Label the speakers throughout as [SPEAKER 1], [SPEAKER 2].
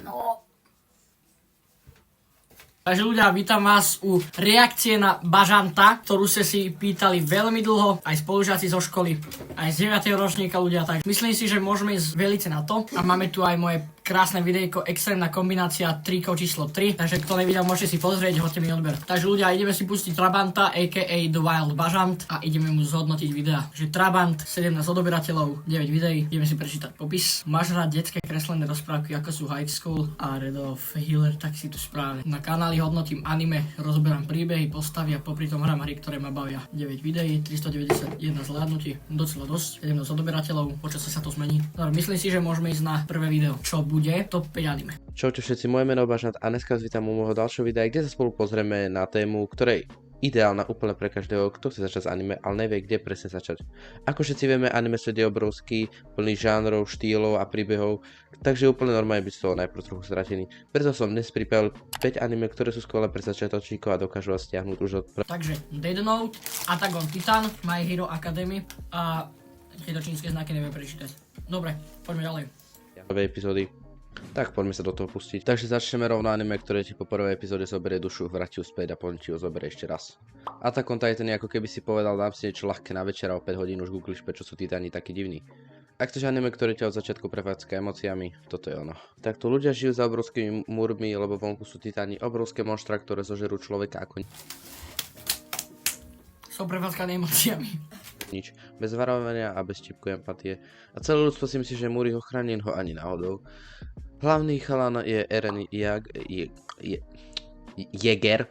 [SPEAKER 1] no. Takže ľudia, vítam vás u reakcie na Bažanta, ktorú ste si pýtali veľmi dlho, aj spolužiaci zo školy, aj z 9. ročníka ľudia, tak myslím si, že môžeme ísť velice na to. A máme tu aj moje krásne videjko, extrémna kombinácia trikov číslo 3, takže kto nevidel, môžete si pozrieť, hoďte mi odber. Takže ľudia, ideme si pustiť Trabanta, a.k.a. The Wild Bažant a ideme mu zhodnotiť videa. Takže Trabant, 17 odoberateľov, 9 videí, ideme si prečítať popis. Máš rád detské kreslené rozprávky, ako sú High School a Red of Healer, tak si tu správne. Na kanáli hodnotím anime, rozoberám príbehy, postavy a popri tom hrám hry, ktoré ma bavia. 9 videí, 391 zhľadnutí, docela dosť, 17 odoberateľov, počasie sa to zmení. Dobre, myslím si, že môžeme ísť na prvé video, čo bude top 5 anime.
[SPEAKER 2] Čaute všetci, moje meno je Bažant a dneska vás vítam u môjho ďalšieho videa, kde sa spolu pozrieme na tému, ktorej ideálna úplne pre každého, kto chce začať s anime, ale nevie, kde presne začať. Ako všetci vieme, anime svet je obrovský, plný žánrov, štýlov a príbehov, takže je úplne normálne byť z toho najprv trochu stratený. Preto som dnes pripravil 5 anime, ktoré sú skvelé pre začiatočníkov a dokážu vás stiahnuť už od
[SPEAKER 1] Takže Death Note, Attack on Titan, My Hero Academy a tieto čínske znaky neviem prečítať. Dobre, poďme ďalej.
[SPEAKER 2] prvej epizódy. Tak poďme sa do toho pustiť. Takže začneme rovno anime, ktoré ti po prvej epizóde zoberie dušu, vráti ju späť a potom ti ho zoberie ešte raz. Attack on Titan je ako keby si povedal, dám si niečo ľahké na večer a o 5 hodín už googliš, prečo sú titáni takí divní. Ak chceš anime, ktoré ťa od začiatku prevádzka emóciami, toto je ono. Takto ľudia žijú za obrovskými múrmi, lebo vonku sú titáni, obrovské monštra, ktoré zožerú človeka ako
[SPEAKER 1] Som prevádzkaný emóciami.
[SPEAKER 2] nič, bez varovania a bez čipku empatie. A celé ľudstvo si myslí, že múr ich ochráni, ho ani náhodou. Hlavný chalan je Eren Jäger.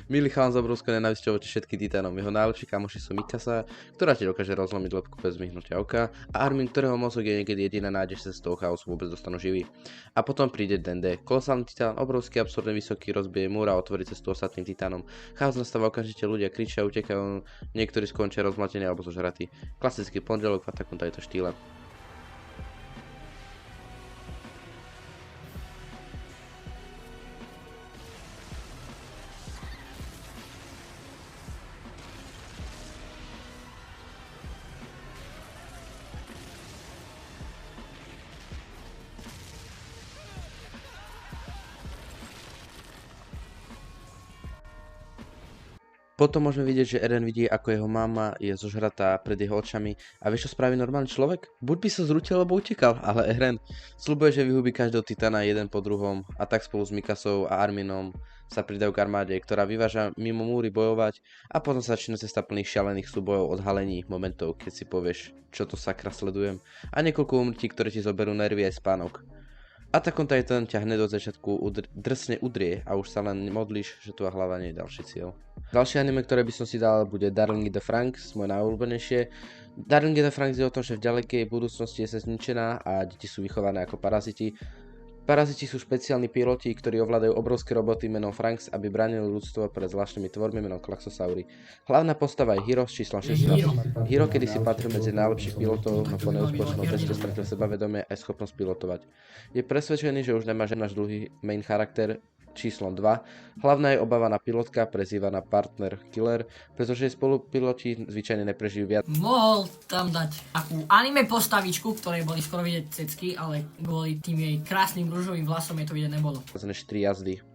[SPEAKER 2] Milý chalan s obrovskou nenávisťou voči všetkým titánom. Jeho najlepší kamoši sú Mikasa, ktorá ti dokáže rozlomiť lebku bez myhnutia oka, a Armin, ktorého mozog je niekedy jediná nádej, že sa z toho chaosu vôbec dostanú živí. A potom príde Dende, kolosálny titán, obrovský, absurdne vysoký, rozbije múr a otvorí cestu ostatným titánom. Chaos nastáva okamžite, ľudia kričia, utekajú, niektorí skončia rozmlatení alebo zožratí. Klasický pondelok v Attack on Titan štýle. Potom môžeme vidieť, že Eren vidí, ako jeho mama je zožratá pred jeho očami, a vieš, čo spraví normálny človek? Buď by sa zrútil, alebo utekal, ale Eren sľubuje, že vyhubí každého titána jeden po druhom, a tak spolu s Mikasou a Arminom sa pridajú k armáde, ktorá vyváža mimo múry bojovať, a potom sa začína cesta plných šialených súbojov, odhalení, momentov, keď si povieš, čo to sakra sledujem, a niekoľko úmrtí, ktoré ti zoberú nervy aj spánok. Attack on Titan ťa hneď od začiatku drsne udrie a už sa len modlíš, že tvoja hlava nie je ďalší cieľ. Ďalšie anime, ktoré by som si dal, bude Darling in the Franxx, moje najobľúbenejšie. Darling in the Franxx je o tom, že v ďalekej budúcnosti je sa zničená a deti sú vychované ako paraziti. Paraziti sú špeciálni piloti, ktorí ovládajú obrovské roboty menom Franxx, aby bránili ľudstvo pred zvláštnymi tvormi menom Klaxosaury. Hlavná postava je Hiro s číslom 16. Hiro kedysi patril medzi najlepších pilotov, no po neúspešnom teste stratil sebavedomie aj schopnosť pilotovať. Je presvedčený, že už nemá náš dlhý main charakter číslom 2. Hlavná je obávaná pilotka, prezývaná Partner Killer, pretože jej spolupiloti zvyčajne neprežijú viac.
[SPEAKER 1] Mohol tam dať akú anime postavičku, ktorej boli skoro vidieť cecky, ale kvôli tým jej krásnym ružovým vlasom je to vidieť nebolo.
[SPEAKER 2] Než 3 jazdy.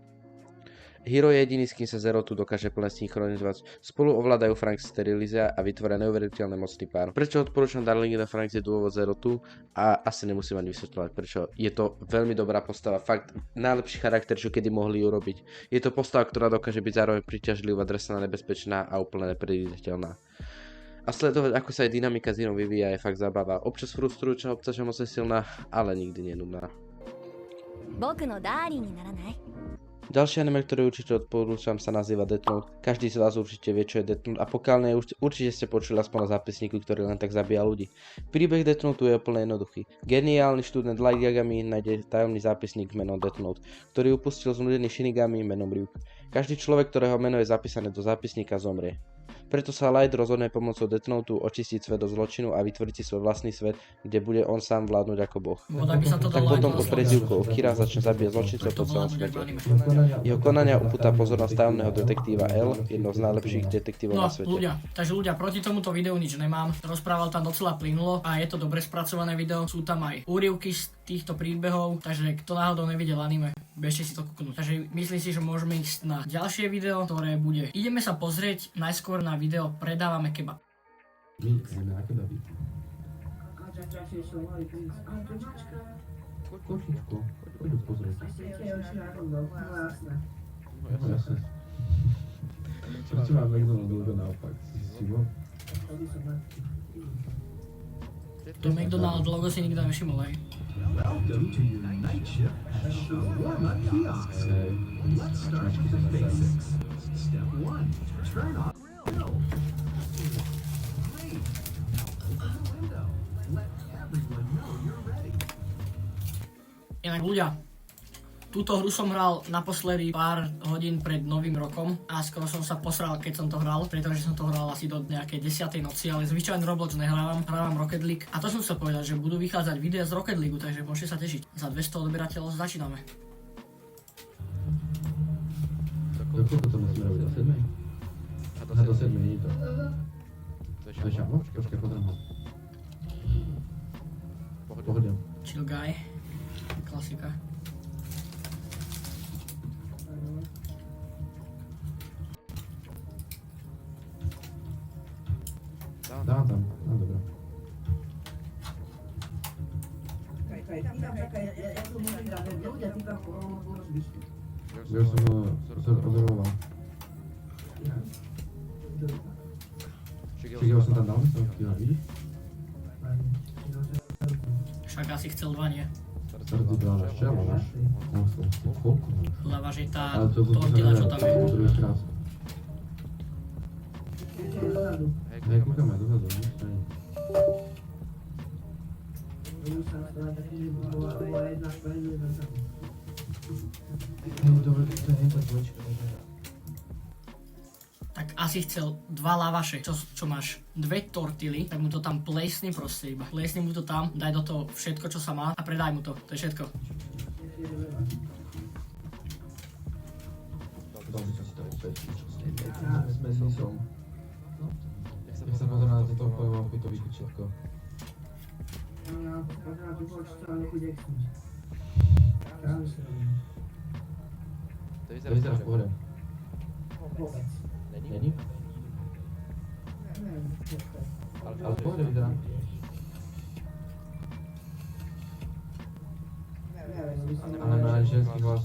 [SPEAKER 2] Hiro je jediný, s kým sa Zero tu dokáže plne synchronizovať. Spolu ovládajú Franxx steriliza a vytvoria neuveriteľné mocný pár. Prečo odporúčam Darling in the Franxx je dôvod Zero tu a asi nemusím ani vysvetľovať prečo. Je to veľmi dobrá postava, fakt najlepší charakter, čo kedy mohli urobiť. Je to postava, ktorá dokáže byť zároveň príťažlivá, drsná, nebezpečná a úplne nepredvídateľná. A sledovať, ako sa aj dynamika s Hirom vyvíja, je fakt zábava. Občas frustrujúca, občas mocne silná, ale nikdy nenudná. Ďalšie anime, ktoré určite odporúčam, sa nazýva Death Note. Každý z vás určite vie, čo je Death Note, a pokiaľ nie, určite ste počuli aspoň o zápisníku, ktorý len tak zabíja ľudí. Príbeh Death Note je úplne jednoduchý. Geniálny študent Light Yagami nájde tajomný zápisník menom Death Note, ktorý upustil znudený Shinigami menom Ryuk. Každý človek, ktorého meno je zapísané do zápisníka, zomrie. Preto sa Light rozhodne pomocou Death Note očistiť svet od zločinu a vytvoriť si svoj vlastný svet, kde bude on sám vládnuť ako boh.
[SPEAKER 1] Voda by sa to
[SPEAKER 2] Tak
[SPEAKER 1] dalo aj
[SPEAKER 2] potom
[SPEAKER 1] na
[SPEAKER 2] pod
[SPEAKER 1] Slovensku.
[SPEAKER 2] prezývkou Kira začne zabíjať zločincov
[SPEAKER 1] To
[SPEAKER 2] po
[SPEAKER 1] bola
[SPEAKER 2] celom
[SPEAKER 1] buď
[SPEAKER 2] svete.
[SPEAKER 1] v anime.
[SPEAKER 2] Jeho konania upúta pozornosť tajomného detektíva L, jedného z najlepších detektívov
[SPEAKER 1] No
[SPEAKER 2] na svete.
[SPEAKER 1] takže ľudia, proti tomuto videu nič nemám. Rozprával tam docela plynulo a je to dobre spracované video. Sú tam aj úryvky z týchto príbehov, takže kto náhodou nevidel anime, bežte si to kúknúť. Takže myslím si, že môžeme ísť na ďalšie video, ktoré bude. Ideme sa pozrieť najskôr na video Predávame kebab.
[SPEAKER 3] My chceme na kebaby. Košičko, poďme pozrieť. No jasne. Čo má McDonald's ľudia naopak? Si bol?
[SPEAKER 1] To McDonald's logo si nikto nevšimol, hej.
[SPEAKER 4] Welcome to your night shift at Shawarma Kiosks.
[SPEAKER 3] Hej.
[SPEAKER 4] Let's start with the basics. Step 1. Turn on grill. Great. Open the window. Let everyone know you're ready.
[SPEAKER 1] Inak ľudia, túto hru som hral naposledy pár hodín pred novým rokom a skoro som sa posral, keď som to hral, pretože som to hral asi do nejakej 10. noci, ale zvyčajne Roblox nehrávam, hrávam Rocket League. A to som chcel povedať, že budú vychádzať videá z Rocket League, takže môžete sa tešiť. Za 200 odberateľov začíname.
[SPEAKER 3] Do koľko to musíme robiť? Do 7? A do 7 nie je to. To je šamo? Počkaj, pozriem ho. Pohode.
[SPEAKER 1] Chill guy. Klasika.
[SPEAKER 3] Dám tam, no dobré. Ja som ho rozhodoval. Čiže ja som tam dal, som chvíľa, vidíš?
[SPEAKER 1] Však asi chcel 2, nie?
[SPEAKER 3] Teraz ty dáš šel, máš? Koľko máš?
[SPEAKER 1] Lava, že tá
[SPEAKER 3] Ale to
[SPEAKER 1] to oddiela, čo tam je.
[SPEAKER 3] Druhá krásna. Hej, kúkame dozadu, nič to nie. No dobre, to nie je tá dvojčka.
[SPEAKER 1] Tak asi chcel 2 lavaše, čo máš 2 tortily, tak mu to tam plesni proste iba. Plesni mu to tam, daj do toho všetko, čo sa má a predaj mu to. To je všetko.
[SPEAKER 3] Dal by som si to opäť, čo s mesom. Jak sa pozerá na toto pojemom, to vypiť všetko. To vyzerá v pohode. Není? Ale v pohode vyzerá. Ale má ženský hlas.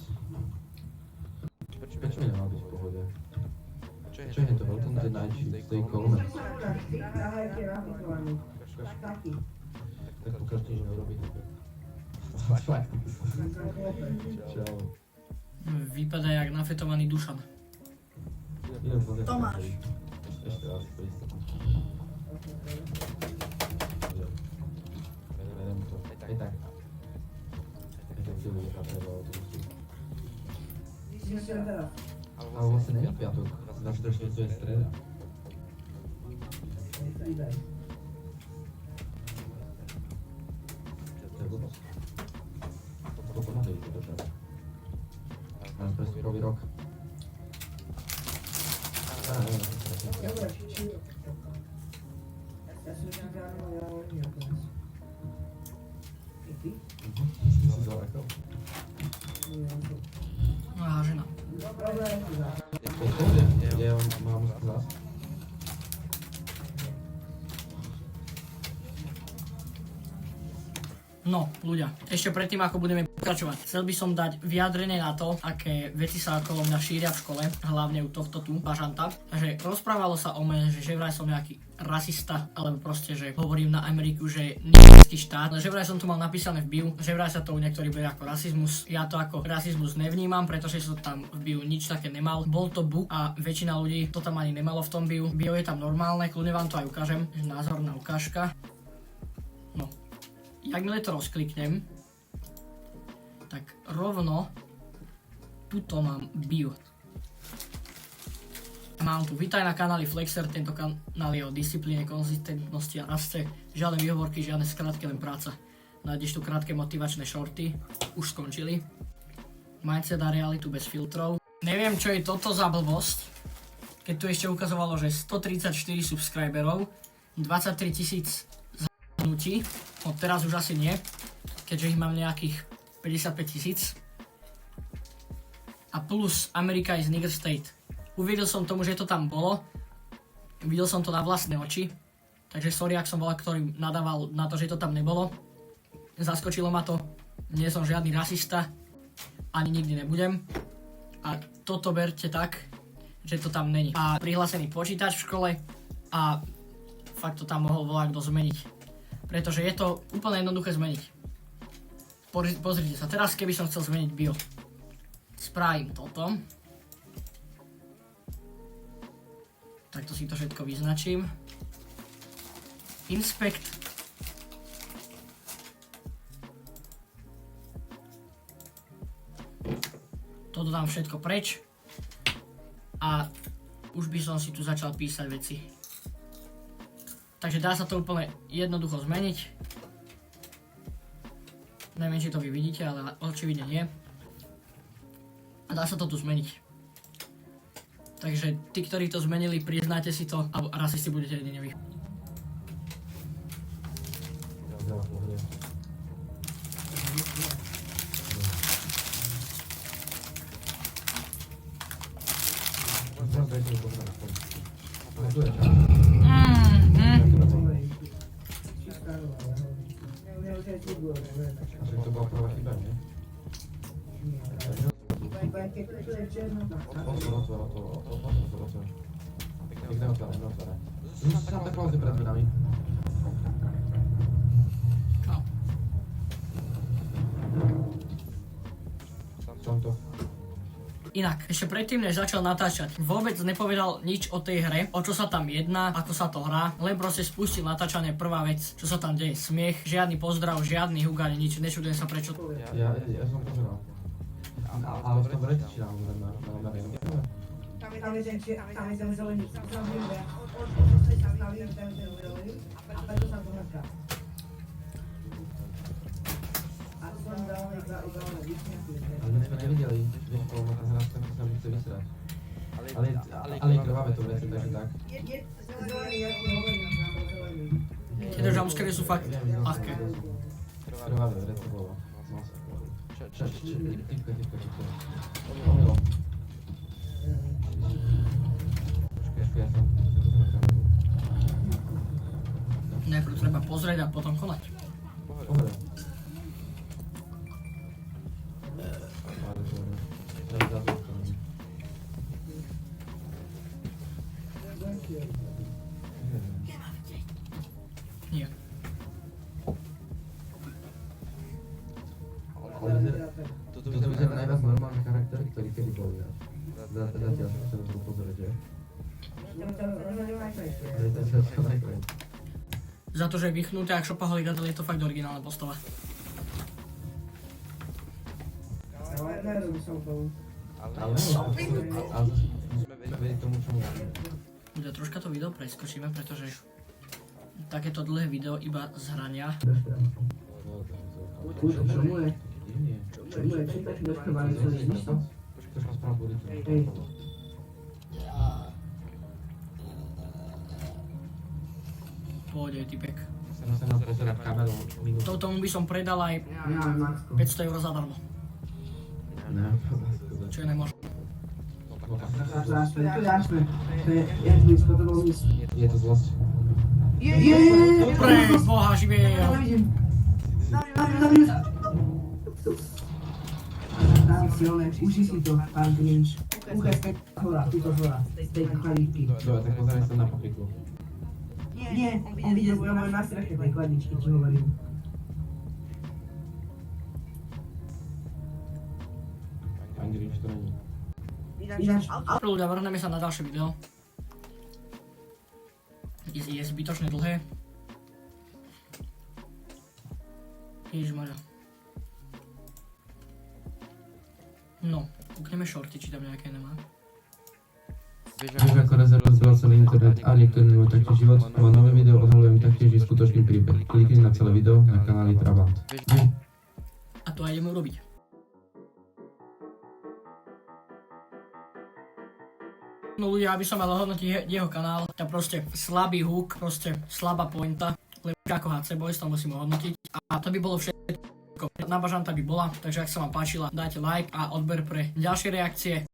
[SPEAKER 3] Prečo mi nemá byť v pohode? Čo je to? Welcome to night shift, stay calm. Tak pokaž nič neurobí. Čau.
[SPEAKER 1] Vypadá jak nafetovaný Dušan.
[SPEAKER 3] Tomáš. Ešte raz, to isté. Vedem to. Aj tak. Aj tak si ľudia chápne do autobusu. Ale vlastne nie je piatok. Zase to ešte je streda. To je blbosť. Toto na to je to čas. Mám prestupový rok. Si zalakal?
[SPEAKER 1] Aha, žena.
[SPEAKER 3] Ja mám zás.
[SPEAKER 1] No, ľudia, ešte predtým, ako budeme pokračovať, chcel by som dať vyjadrenie na to, aké veci sa okolo mňa šíria v škole, hlavne u tohto tu, bažanta. Takže rozprávalo sa o mne, že vraj som nejaký rasista, alebo proste, že hovorím na Ameriku, že nemecký štát, že vraj som tu mal napísané v bio, že vraj sa to u niektorých berie ako rasizmus. Ja to ako rasizmus nevnímam, pretože som tam v bio nič také nemal. Bol to buk a väčšina ľudí to tam ani nemalo v tom bio. Bio je tam normálne, kľudne vám to aj ukážem, názorná ukážka. No. Jakmile to rozkliknem, tak rovno tuto mám bio. Mám tu vítaj na kanáli Flexer, tento kanál je o disciplíne, konzistentnosti a raste. Žiadne výhovorky, žiadne skratky, len práca. Nájdeš tu krátke motivačné shorty, už skončili. Mindset a realitu bez filtrov. Neviem, čo je toto za blbosť, keď tu ešte ukazovalo, že 134 subscriberov, 23 000 zahnutí, no teraz už asi nie, keďže ich mám nejakých 55 000. A plus America is nigger state. Uvidel som tomu, že to tam bolo, videl som to na vlastné oči, takže sorry, ak som bol, ktorý nadával na to, že to tam nebolo. Zaskočilo ma to, nie som žiadny rasista, ani nikdy nebudem. A toto berte tak, že to tam není. A prihlásený počítač v škole a fakt to tam mohol voľakto zmeniť. Pretože je to úplne jednoduché zmeniť. Pozrite sa, teraz keby som chcel zmeniť bio. Spravím toto. Takto si to všetko vyznačím. Inspect. Toto dám všetko preč. A už by som si tu začal písať veci. Takže dá sa to úplne jednoducho zmeniť. Neviem, či to vy vidíte, ale očividne nie. A dá sa to tu zmeniť. Takže tí, ktorí to zmenili, priznáte si to a rasisti budete jedine vy.
[SPEAKER 3] To była prawa chyba, nie? Piękne otwarte. Już tam te klauzy przed nami. Som to.
[SPEAKER 1] Inak, ešte predtým, než začal natáčať, vôbec nepovedal nič o tej hre, o čo sa tam jedná, ako sa to hrá, len proste spustil natáčanie, prvá vec, čo sa tam deje, smiech, žiadny pozdrav, žiadny hug ani nič, nečudujem sa prečo.
[SPEAKER 3] Ja som pozeral. Ale v tom vrete či nám na rejnu.
[SPEAKER 5] Tam je ten zelený. A preto sa to hrá.
[SPEAKER 3] Ale my sme nevideli, že to má zraz, tak sa mi chce vysrať. Ale krvavé to vrece, takže tak.
[SPEAKER 1] Tieto jumpscary sú fakt ľahké.
[SPEAKER 3] Krvavé vrece bolo. Typka. Omylom. Počkaj, ja som...
[SPEAKER 1] Najprv treba pozrieť a potom konať.
[SPEAKER 3] Pohľad.
[SPEAKER 1] Nie.
[SPEAKER 3] Toto vyzerá najviac normálne charaktery, ktorí kedy boli. Zatiaľ som sa to pozrieť, že? Ale to je zatiaľ najkrajšie.
[SPEAKER 1] Za to, že je vychnuté, ak šopaholi gadali, je to fakt originálna postava.
[SPEAKER 3] Ale musíme vedieť tomu, čo musíme.
[SPEAKER 1] Bude troška to video preskočíme, pretože takéto dlhé video iba z hrania.
[SPEAKER 5] Čemu je?
[SPEAKER 3] Nie.
[SPEAKER 5] Čemu je? Čím tak neškrvali sa z místa?
[SPEAKER 3] Chceš ma správať budúcu?
[SPEAKER 5] Hej.
[SPEAKER 1] Pohode, typek.
[SPEAKER 3] Chcem sa nám pozerať kamerou minútu.
[SPEAKER 1] Tomu by som predal aj
[SPEAKER 5] Ja, Maxko.
[SPEAKER 1] 500 € zadarmo,
[SPEAKER 3] Ne,
[SPEAKER 1] čo je nemožné.
[SPEAKER 5] Jasné. To je jak blízko, to bol míst.
[SPEAKER 3] Je to zlosť.
[SPEAKER 1] Pre Boha živého.
[SPEAKER 5] Tam silné, uši si to, pán Grinch. Ucha z hora, tuto hora, z tej chalípky.
[SPEAKER 3] Dobre, tak pozeraj sa na papiku.
[SPEAKER 5] Nie, on videl moje na streche tej chladničky, ti hovorím.
[SPEAKER 3] Pán Grinch to není.
[SPEAKER 5] Ináč,
[SPEAKER 1] Ľudia, vrhneme sa na ďalšie video. Je zbytočne dlhé. Ježišmarja. No, kúkneme shorty, či tam nejaké nemá.
[SPEAKER 3] Vieš, ako raz rozdielal celý internet a niektorí majú taktiež život, no nové video odhalujem taktiež je skutočný príbeh. Klikni na celé video na kanáli Trabant.
[SPEAKER 1] A to aj ideme urobiť. No ľudia, aby som mal hodnotiť jeho kanál, tak proste slabý hook, proste slabá pointa, lepšie ako HC Boys, tam musím ho hodnotiť. A to by bolo všetko. Na Bažanta by bola, takže ak sa vám páčila, dajte like a odber pre ďalšie reakcie.